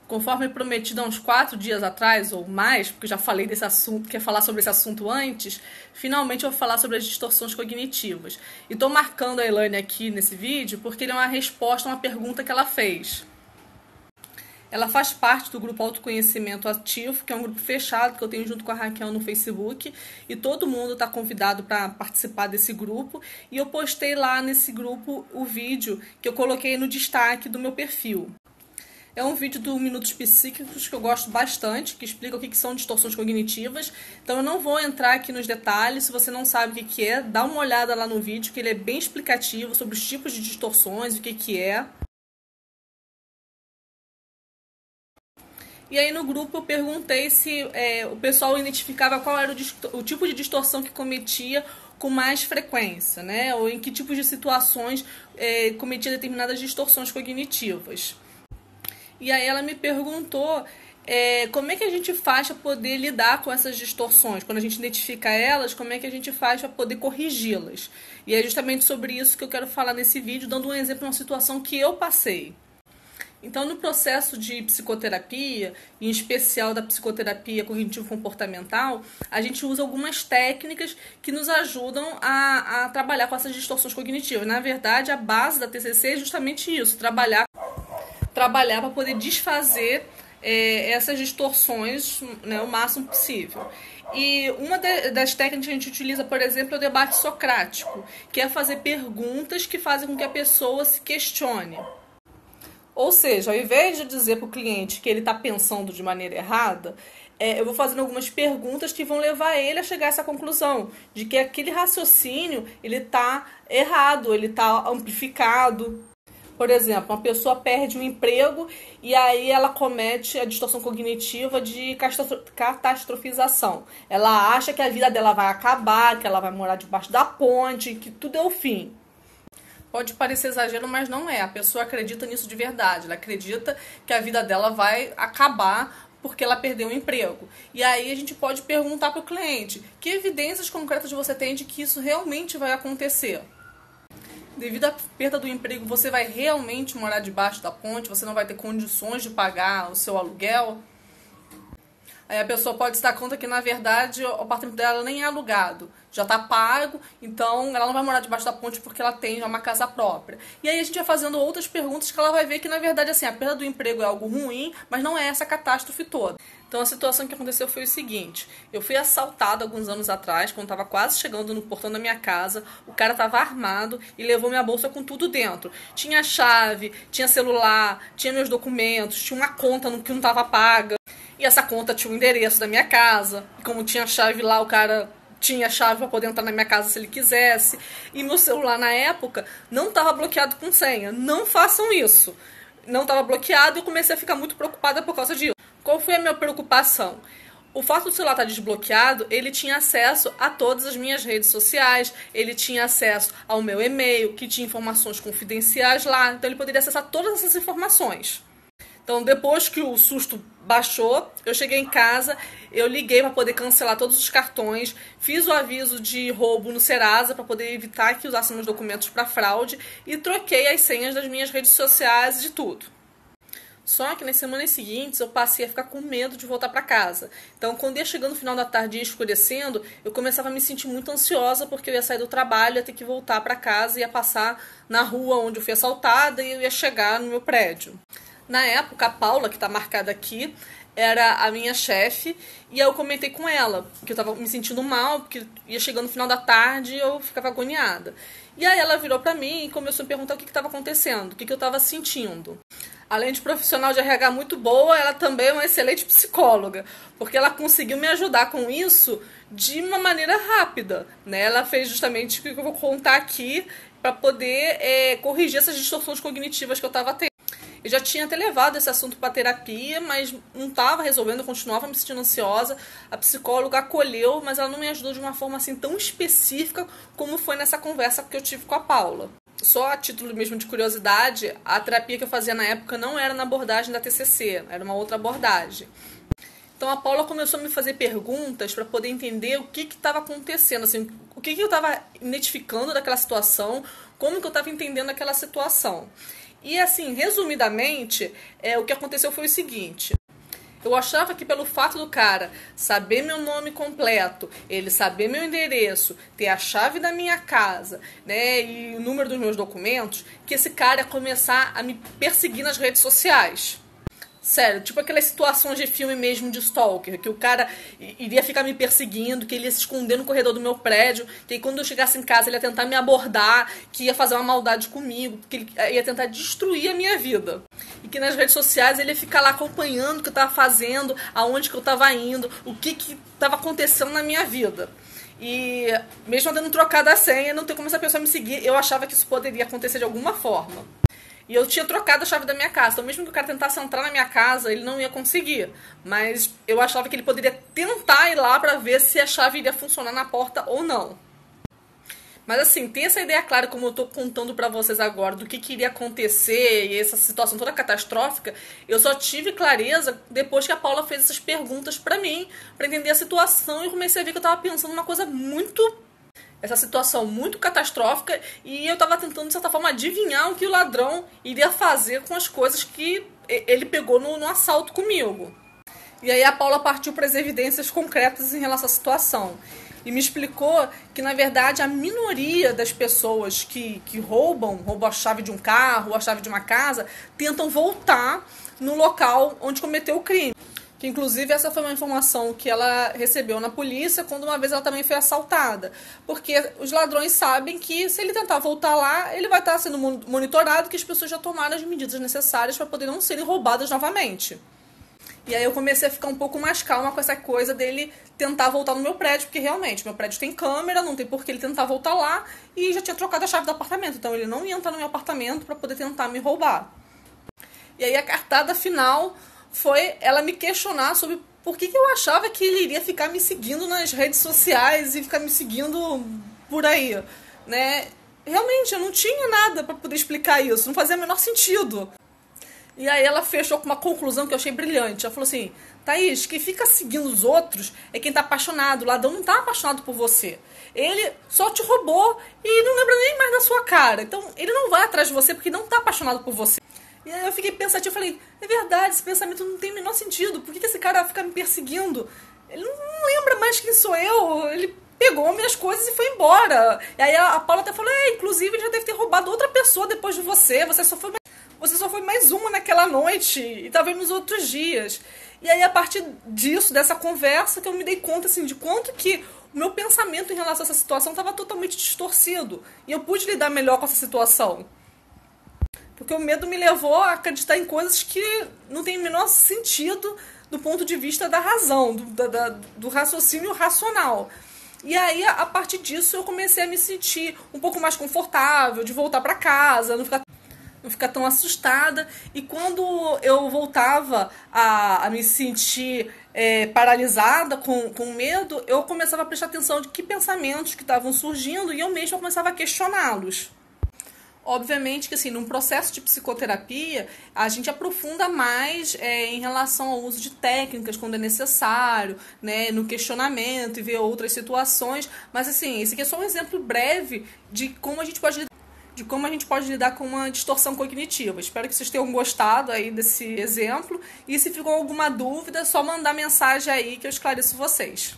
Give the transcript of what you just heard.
Conforme prometido há uns 4 dias atrás, ou mais, porque eu já falei desse assunto, quer falar sobre esse assunto antes, finalmente eu vou falar sobre as distorções cognitivas. E estou marcando a Elaine aqui nesse vídeo porque ele é uma resposta a uma pergunta que ela fez. Ela faz parte do grupo Autoconhecimento Ativo, que é um grupo fechado que eu tenho junto com a Raquel no Facebook, e todo mundo está convidado para participar desse grupo, e eu postei lá nesse grupo o vídeo que eu coloquei no destaque do meu perfil. É um vídeo do Minutos Psíquicos que eu gosto bastante, que explica o que são distorções cognitivas. Então eu não vou entrar aqui nos detalhes. Se você não sabe o que é, dá uma olhada lá no vídeo, que ele é bem explicativo sobre os tipos de distorções e o que é. E aí no grupo eu perguntei se o pessoal identificava qual era o tipo de distorção que cometia com mais frequência, né? Ou em que tipos de situações cometia determinadas distorções cognitivas. E aí ela me perguntou como é que a gente faz para poder lidar com essas distorções? Quando a gente identifica elas, como é que a gente faz para poder corrigi-las? E é justamente sobre isso que eu quero falar nesse vídeo, dando um exemplo de uma situação que eu passei. Então, no processo de psicoterapia, em especial da psicoterapia cognitivo-comportamental, a gente usa algumas técnicas que nos ajudam a trabalhar com essas distorções cognitivas. Na verdade, a base da TCC é justamente isso, trabalhar para poder desfazer essas distorções, né, o máximo possível. E uma das técnicas que a gente utiliza, por exemplo, é o debate socrático, que é fazer perguntas que fazem com que a pessoa se questione. Ou seja, ao invés de dizer para o cliente que ele está pensando de maneira errada, eu vou fazendo algumas perguntas que vão levar ele a chegar a essa conclusão, de que aquele raciocínio ele está errado, ele está amplificado. Por exemplo, uma pessoa perde um emprego e aí ela comete a distorção cognitiva de catastrofização. Ela acha que a vida dela vai acabar, que ela vai morar debaixo da ponte, que tudo é o fim. Pode parecer exagero, mas não é. A pessoa acredita nisso de verdade. Ela acredita que a vida dela vai acabar porque ela perdeu o emprego. E aí a gente pode perguntar para o cliente: que evidências concretas você tem de que isso realmente vai acontecer? Devido à perda do emprego, você vai realmente morar debaixo da ponte? Você não vai ter condições de pagar o seu aluguel? Aí a pessoa pode se dar conta que, na verdade, o apartamento dela nem é alugado, já está pago, então ela não vai morar debaixo da ponte porque ela tem já uma casa própria. E aí a gente vai fazendo outras perguntas que ela vai ver que, na verdade, assim, a perda do emprego é algo ruim, mas não é essa catástrofe toda. Então a situação que aconteceu foi o seguinte: eu fui assaltada alguns anos atrás, quando estava quase chegando no portão da minha casa. O cara estava armado e levou minha bolsa com tudo dentro. Tinha chave, tinha celular, tinha meus documentos, tinha uma conta que não estava paga. E essa conta tinha o endereço da minha casa. E como tinha chave lá, o cara tinha chave para poder entrar na minha casa se ele quisesse. E meu celular na época não estava bloqueado com senha. Não façam isso. Não estava bloqueado e eu comecei a ficar muito preocupada por causa disso. Qual foi a minha preocupação? O fato do celular estar desbloqueado, ele tinha acesso a todas as minhas redes sociais, ele tinha acesso ao meu e-mail, que tinha informações confidenciais lá, então ele poderia acessar todas essas informações. Então, depois que o susto baixou, eu cheguei em casa, eu liguei para poder cancelar todos os cartões, fiz o aviso de roubo no Serasa para poder evitar que usassem meus documentos para fraude e troquei as senhas das minhas redes sociais e de tudo. Só que nas semanas seguintes eu passei a ficar com medo de voltar para casa. Então, quando ia chegando no final da tarde e escurecendo, eu começava a me sentir muito ansiosa porque eu ia sair do trabalho, ia ter que voltar para casa, ia passar na rua onde eu fui assaltada e eu ia chegar no meu prédio. Na época, a Paula, que está marcada aqui, era a minha chefe, e eu comentei com ela, que eu estava me sentindo mal, porque ia chegando no final da tarde e eu ficava agoniada. E aí ela virou para mim e começou a perguntar o que estava acontecendo, o que eu estava sentindo. Além de profissional de RH muito boa, ela também é uma excelente psicóloga, porque ela conseguiu me ajudar com isso de uma maneira rápida, né? Ela fez justamente o que eu vou contar aqui para poder corrigir essas distorções cognitivas que eu estava tendo. Eu já tinha até levado esse assunto para terapia, mas não estava resolvendo, eu continuava me sentindo ansiosa. A psicóloga acolheu, mas ela não me ajudou de uma forma assim tão específica como foi nessa conversa que eu tive com a Paula. Só a título mesmo de curiosidade, a terapia que eu fazia na época não era na abordagem da TCC, era uma outra abordagem. Então a Paula começou a me fazer perguntas para poder entender o que estava acontecendo, assim, o que eu estava identificando daquela situação, como que eu estava entendendo aquela situação. E assim, resumidamente, o que aconteceu foi o seguinte. Eu achava que pelo fato do cara saber meu nome completo, ele saber meu endereço, ter a chave da minha casa, né, e o número dos meus documentos, que esse cara ia começar a me perseguir nas redes sociais. Sério, tipo aquelas situações de filme mesmo de stalker, que o cara iria ficar me perseguindo, que ele ia se esconder no corredor do meu prédio, que aí quando eu chegasse em casa ele ia tentar me abordar, que ia fazer uma maldade comigo, que ele ia tentar destruir a minha vida. E que nas redes sociais ele ia ficar lá acompanhando o que eu tava fazendo, aonde que eu tava indo, o que tava acontecendo na minha vida. E mesmo tendo trocado a senha, não ter como essa pessoa me seguir, eu achava que isso poderia acontecer de alguma forma. E eu tinha trocado a chave da minha casa. Então, mesmo que o cara tentasse entrar na minha casa, ele não ia conseguir. Mas eu achava que ele poderia tentar ir lá pra ver se a chave iria funcionar na porta ou não. Mas assim, ter essa ideia clara, como eu tô contando pra vocês agora, do que iria acontecer e essa situação toda catastrófica, eu só tive clareza depois que a Paula fez essas perguntas pra mim, pra entender a situação, e comecei a ver que eu tava pensando numa coisa essa situação muito catastrófica, e eu estava tentando, de certa forma, adivinhar o que o ladrão iria fazer com as coisas que ele pegou no assalto comigo. E aí a Paula partiu para as evidências concretas em relação à situação. E me explicou que, na verdade, a minoria das pessoas que roubam a chave de um carro, a chave de uma casa, tentam voltar no local onde cometeu o crime. Que inclusive essa foi uma informação que ela recebeu na polícia quando uma vez ela também foi assaltada. Porque os ladrões sabem que se ele tentar voltar lá, ele vai estar sendo monitorado, que as pessoas já tomaram as medidas necessárias para poder não serem roubadas novamente. E aí eu comecei a ficar um pouco mais calma com essa coisa dele tentar voltar no meu prédio, porque realmente meu prédio tem câmera, não tem por que ele tentar voltar lá, e já tinha trocado a chave do apartamento, então ele não ia entrar no meu apartamento para poder tentar me roubar. E aí a cartada final foi ela me questionar sobre por que eu achava que ele iria ficar me seguindo nas redes sociais e ficar me seguindo por aí, né? Realmente, eu não tinha nada para poder explicar isso, não fazia o menor sentido. E aí ela fechou com uma conclusão que eu achei brilhante. Ela falou assim: Thaís, quem fica seguindo os outros é quem tá apaixonado. O ladrão não tá apaixonado por você. Ele só te roubou e não lembra nem mais da sua cara. Então, ele não vai atrás de você porque não tá apaixonado por você. E aí eu fiquei pensativa, falei, é verdade, esse pensamento não tem o menor sentido. Por que esse cara fica me perseguindo? Ele não lembra mais quem sou eu. Ele pegou minhas coisas e foi embora. E aí a Paula até falou, inclusive ele já deve ter roubado outra pessoa depois de você. Você só foi mais uma naquela noite e talvez nos outros dias. E aí a partir disso, dessa conversa, que eu me dei conta assim, de quanto que o meu pensamento em relação a essa situação estava totalmente distorcido. E eu pude lidar melhor com essa situação. Porque o medo me levou a acreditar em coisas que não tem o menor sentido do ponto de vista da razão, do raciocínio racional. E aí, a partir disso, eu comecei a me sentir um pouco mais confortável, de voltar para casa, não ficar tão assustada. E quando eu voltava a me sentir paralisada, com medo, eu começava a prestar atenção de que pensamentos que estavam surgindo e eu mesma começava a questioná-los. Obviamente que, assim, num processo de psicoterapia, a gente aprofunda mais em relação ao uso de técnicas quando é necessário, né, no questionamento e ver outras situações. Mas, assim, esse aqui é só um exemplo breve de como a gente pode lidar com uma distorção cognitiva. Espero que vocês tenham gostado aí desse exemplo. E se ficou alguma dúvida, é só mandar mensagem aí que eu esclareço vocês.